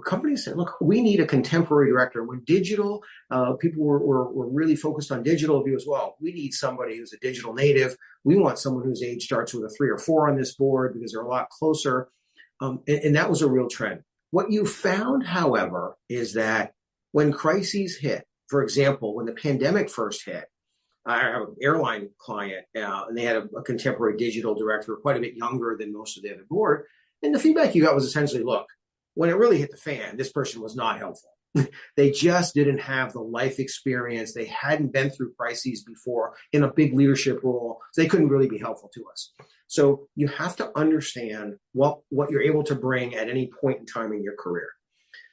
B: companies say, look, we need a contemporary director. When digital, people were really focused on digital view as well. We need somebody who's a digital native. We want someone whose age starts with a 3 or 4 on this board because they're a lot closer. And that was a real trend. What you found, however, is that when crises hit, for example, when the pandemic first hit, I have an airline client, and they had a contemporary digital director, quite a bit younger than most of the other board. And the feedback you got was essentially, look, when it really hit the fan, this person was not helpful. They just didn't have the life experience. They hadn't been through crises before in a big leadership role. So they couldn't really be helpful to us. So you have to understand what you're able to bring at any point in time in your career.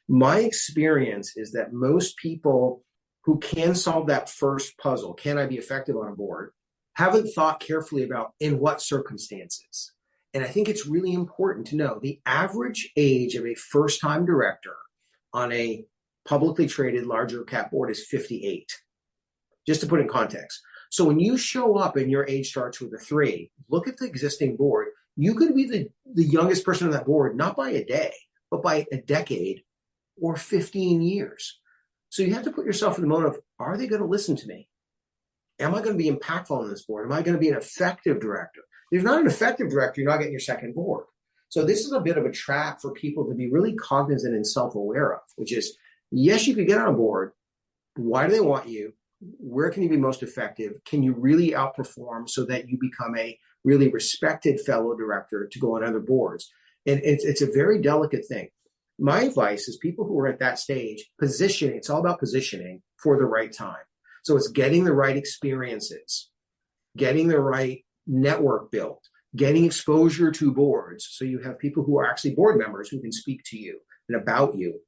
B: My experience is that most people who can solve that first puzzle, can I be effective on a board, haven't thought carefully about in what circumstances. And I think it's really important to know the average age of a first-time director on a publicly traded larger cap board is 58, just to put in context. So when you show up and your age starts with a 3, look at the existing board. You could be the youngest person on that board, not by a day, but by a decade or 15 years. So you have to put yourself in the mode of, are they going to listen to me? Am I going to be impactful on this board? Am I going to be an effective director? If you're not an effective director, you're not getting your second board. So this is a bit of a trap for people to be really cognizant and self-aware of, which is, yes, you could get on a board. Why do they want you? where can you be most effective? Can you really outperform so that you become a really respected fellow director to go on other boards? And it's a very delicate thing. My advice is people who are at that stage, positioning, it's all about positioning for the right time. So it's getting the right experiences, getting the right network built, getting exposure to boards. So you have people who are actually board members who can speak to you and about you.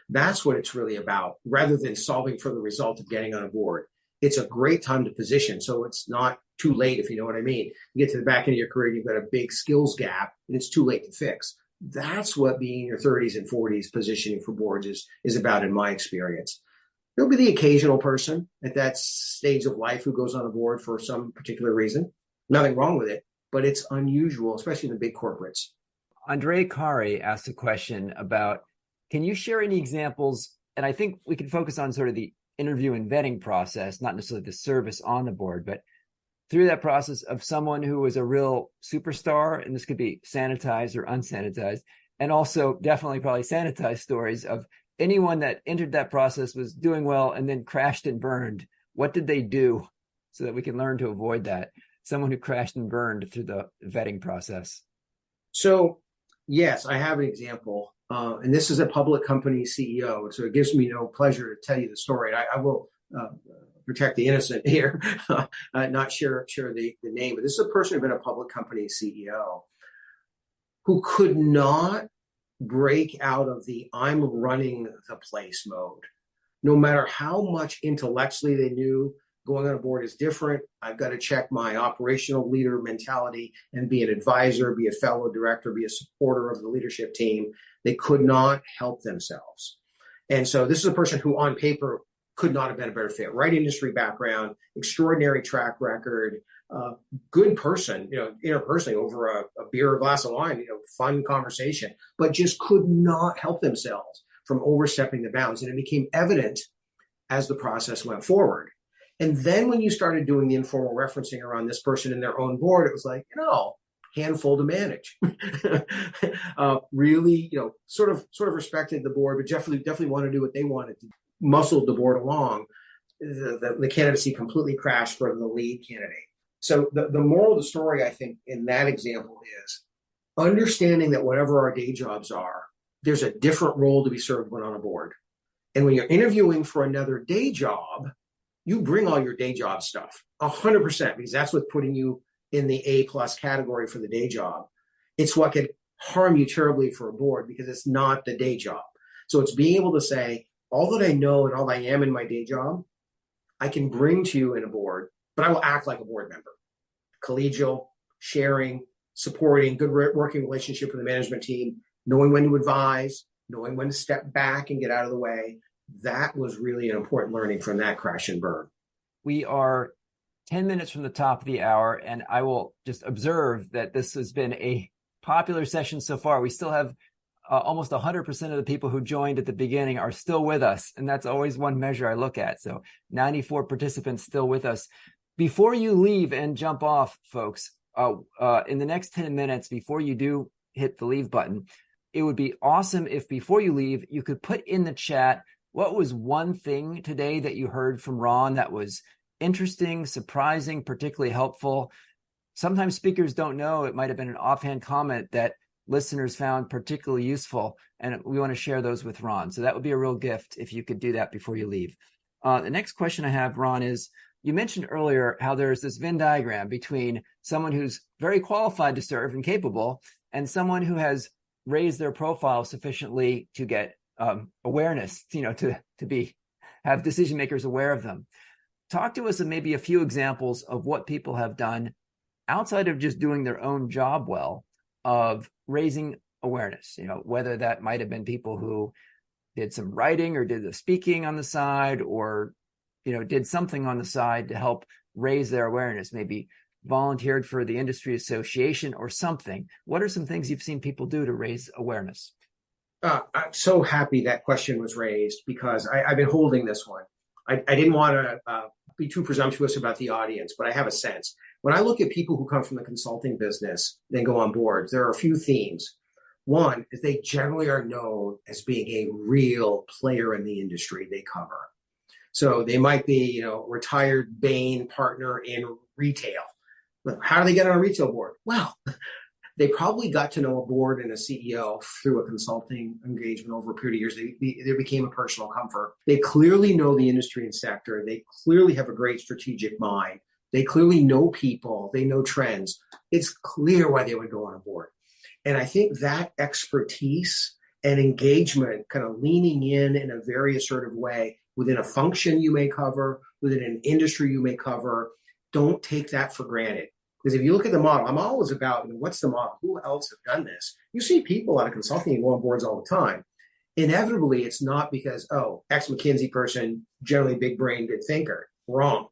B: That's what it's really about, rather than solving for the result of getting on a board. It's a great time to position. So it's not too late, if you know what I mean. You get to the back end of your career, you've got a big skills gap, and it's too late to fix. That's what being in your 30s and 40s positioning for boards is about, in my experience. There'll be the occasional person at that stage of life who goes on a board for some particular reason. Nothing wrong with it, but it's unusual, especially in the big corporates.
A: Andre Kari asked a question about, can you share any examples? And I think we can focus on sort of the interview and vetting process, not necessarily the service on the board, but through that process of someone who was a real superstar, and this could be sanitized or unsanitized, and also definitely probably sanitized stories of anyone that entered that process was doing well and then crashed and burned. What did they do so that we can learn to avoid that? Someone who crashed and burned through the vetting process.
B: So, yes, I have an example. And this is a public company CEO. So it gives me no pleasure to tell you the story. I will protect the innocent here, not share the name. But this is a person who'd been a public company CEO who could not break out of the I'm running the place mode. No matter how much intellectually they knew going on a board is different, I've got to check my operational leader mentality and be an advisor, be a fellow director, be a supporter of the leadership team. They could not help themselves. And so this is a person who on paper could not have been a better fit. Right industry background, extraordinary track record, good person, interpersonally over a beer or a glass of wine, fun conversation, but just could not help themselves from overstepping the bounds. And it became evident as the process went forward. And then when you started doing the informal referencing around this person in their own board, it was like, handful to manage. Really, sort of respected the board, but definitely wanted to do what they wanted to, muscled the board along. The candidacy completely crashed for the lead candidate. So the moral of the story, I think, in that example is understanding that whatever our day jobs are, there's a different role to be served when on a board. And when you're interviewing for another day job, you bring all your day job stuff, 100%, because that's what's putting you in the A+ category for the day job. It's what could harm you terribly for a board because it's not the day job. So it's being able to say, all that I know and all I am in my day job, I can bring to you in a board, but I will act like a board member. Collegial, sharing, supporting, good working relationship with the management team, knowing when to advise, knowing when to step back and get out of the way. That was really an important learning from that crash and burn.
A: We are 10 minutes from the top of the hour, and I will just observe that this has been a popular session so far. We still have almost 100% of the people who joined at the beginning are still with us, and that's always one measure I look at. So 94 participants still with us. Before you leave and jump off, folks, in the next 10 minutes, before you do hit the leave button, it would be awesome if before you leave, you could put in the chat, what was one thing today that you heard from Ron that was interesting, surprising, particularly helpful? Sometimes speakers don't know. It might have been an offhand comment that listeners found particularly useful, and we want to share those with Ron. So that would be a real gift if you could do that before you leave. The next question I have, Ron, is you mentioned earlier how there's this Venn diagram between someone who's very qualified to serve and capable and someone who has raised their profile sufficiently to get awareness, to have decision makers aware of them. Talk to us of maybe a few examples of what people have done outside of just doing their own job well of raising awareness, whether that might have been people who did some writing or did the speaking on the side or, did something on the side to help raise their awareness, maybe volunteered for the industry association or something. What are some things you've seen people do to raise awareness?
B: I'm so happy that question was raised because I've been holding this one. I didn't want to be too presumptuous about the audience, but I have a sense. When I look at people who come from the consulting business, then go on boards, there are a few themes. One is they generally are known as being a real player in the industry they cover. So they might be, retired Bain partner in retail. How do they get on a retail board? Well, they probably got to know a board and a CEO through a consulting engagement over a period of years. They became a personal comfort. They clearly know the industry and sector. They clearly have a great strategic mind. They clearly know people. They know trends. It's clear why they would go on a board. And I think that expertise and engagement, kind of leaning in a very assertive way within a function you may cover, within an industry you may cover, don't take that for granted. Because if you look at the model, I'm always about, what's the model? Who else have done this? You see people out of consulting and go on boards all the time. Inevitably, it's not because, ex-McKinsey person, generally big-brained, good thinker. Wrong.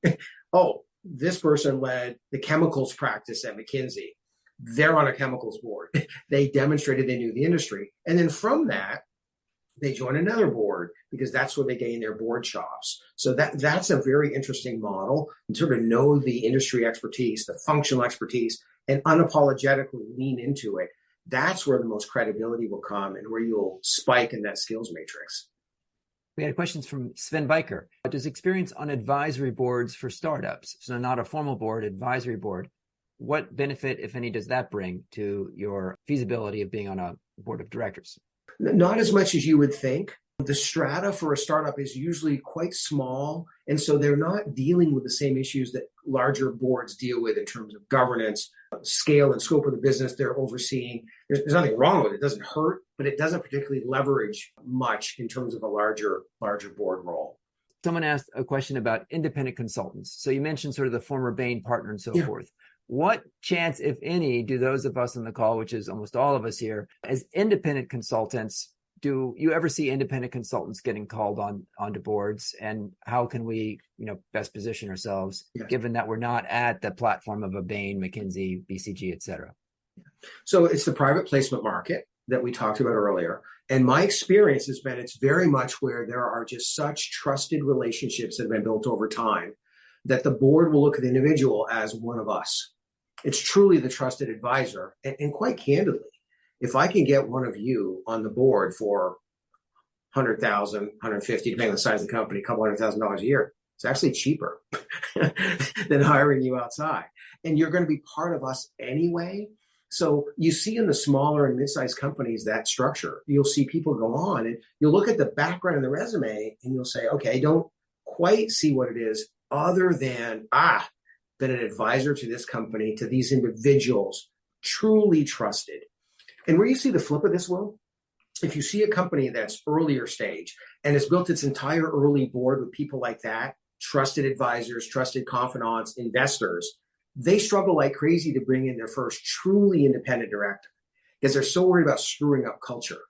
B: This person led the chemicals practice at McKinsey. They're on a chemicals board. They demonstrated they knew the industry. And then from that, they join another board because that's where they gain their board chops. So that's a very interesting model, and sort of know the industry expertise, the functional expertise, and unapologetically lean into it. That's where the most credibility will come and where you'll spike in that skills matrix.
A: We had questions from Sven Biker. Does experience on advisory boards for startups, so not a formal board, advisory board, what benefit, if any, does that bring to your feasibility of being on a board of directors?
B: Not as much as you would think. The strata for a startup is usually quite small, and so they're not dealing with the same issues that larger boards deal with in terms of governance, scale and scope of the business they're overseeing. There's nothing wrong with it. It doesn't hurt, but it doesn't particularly leverage much in terms of a larger board role.
A: Someone asked a question about independent consultants. So you mentioned sort of the former Bain partner and so forth. What chance, if any, do those of us on the call, which is almost all of us here, as independent consultants, do you ever see independent consultants getting called onto boards? And how can we, best position ourselves, given that we're not at the platform of a Bain, McKinsey, BCG, et cetera?
B: So it's the private placement market that we talked about earlier. And my experience has been it's very much where there are just such trusted relationships that have been built over time that the board will look at the individual as one of us. It's truly the trusted advisor. And quite candidly, if I can get one of you on the board for $100,000, $150,000, depending on the size of the company, a couple $100,000 a year, it's actually cheaper than hiring you outside. And you're going to be part of us anyway. So you see in the smaller and mid-sized companies that structure. You'll see people go on and you'll look at the background of the resume and you'll say, okay, I don't quite see what it is other than, been an advisor to this company, to these individuals, truly trusted. And where you see the flip of this, Will, if you see a company that's earlier stage and has built its entire early board with people like that, trusted advisors, trusted confidants, investors, they struggle like crazy to bring in their first truly independent director because they're so worried about screwing up culture.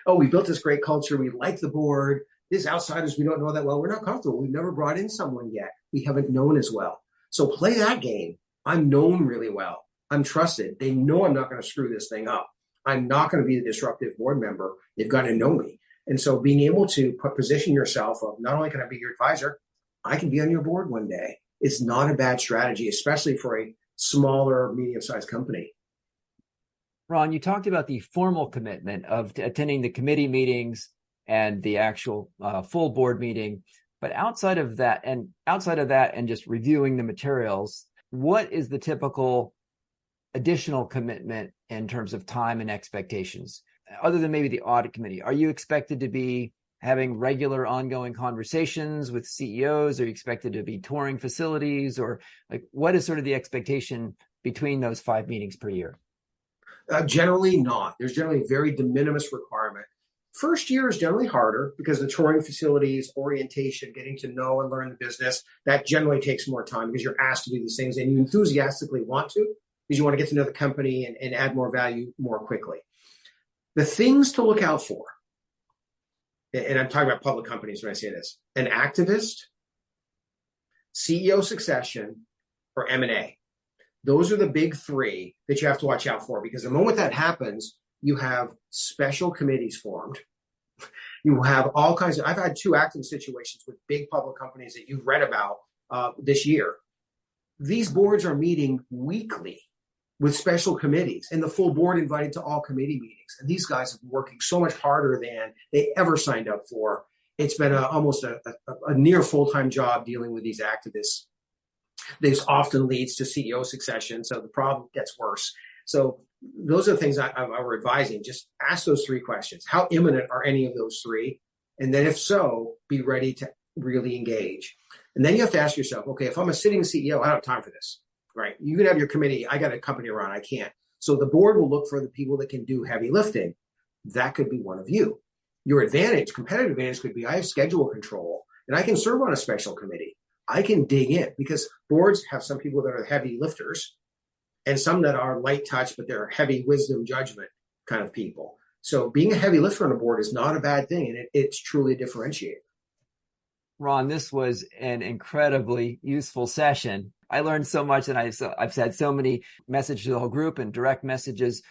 B: We built this great culture. We like the board. These outsiders, we don't know that well. We're not comfortable. We've never brought in someone yet. We haven't known as well. So play that game. I'm known really well. I'm trusted. They know I'm not going to screw this thing up. I'm not going to be the disruptive board member. They've got to know me. And so being able to position yourself of not only can I be your advisor, I can be on your board one day. It's not a bad strategy, especially for a smaller, medium-sized company.
A: Ron, you talked about the formal commitment of attending the committee meetings and the actual full board meeting. But outside of that and just reviewing the materials, what is the typical additional commitment in terms of time and expectations, other than maybe the audit committee? Are you expected to be having regular ongoing conversations with CEOs? Are you expected to be touring facilities? Or what is sort of the expectation between those 5 meetings per year?
B: Generally not. There's generally a very de minimis requirement. First year is generally harder because the touring facilities, orientation, getting to know and learn the business, that generally takes more time because you're asked to do these things and you enthusiastically want to because you want to get to know the company and add more value more quickly. The things to look out for, and I'm talking about public companies when I say this, an activist, CEO succession, or M&A. Those are the big 3 that you have to watch out for because the moment that happens, you have special committees formed. You have all kinds of, I've had 2 active situations with big public companies that you've read about this year. These boards are meeting weekly with special committees and the full board invited to all committee meetings. And these guys have been working so much harder than they ever signed up for. it's been almost a near full-time job dealing with these activists. This often leads to CEO succession, so the problem gets worse. So those are the things I were advising. Just ask those three questions. How imminent are any of those three? And then if so, be ready to really engage. And then you have to ask yourself, okay, if I'm a sitting CEO, I don't have time for this, right? You can have your committee. I got a company to run. I can't. So the board will look for the people that can do heavy lifting. That could be one of you. Your advantage, competitive advantage could be I have schedule control and I can serve on a special committee. I can dig in because boards have some people that are heavy lifters and some that are light touch, but they're heavy wisdom judgment kind of people. So being a heavy lifter on a board is not a bad thing, and it's truly a differentiator.
A: Ron, this was an incredibly useful session. I learned so much, and I've had so many messages to the whole group and direct messages.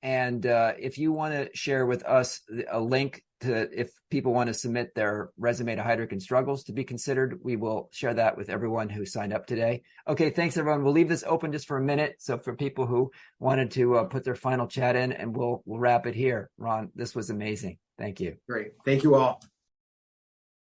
A: And if you want to share with us a link to if people want to submit their resume to Heidrick and Struggles to be considered, we will share that with everyone who signed up today. Okay, thanks everyone. We'll leave this open just for a minute. So for people who wanted to put their final chat in, and we'll wrap it here. Ron, this was amazing. Thank you.
B: Great. Thank you all.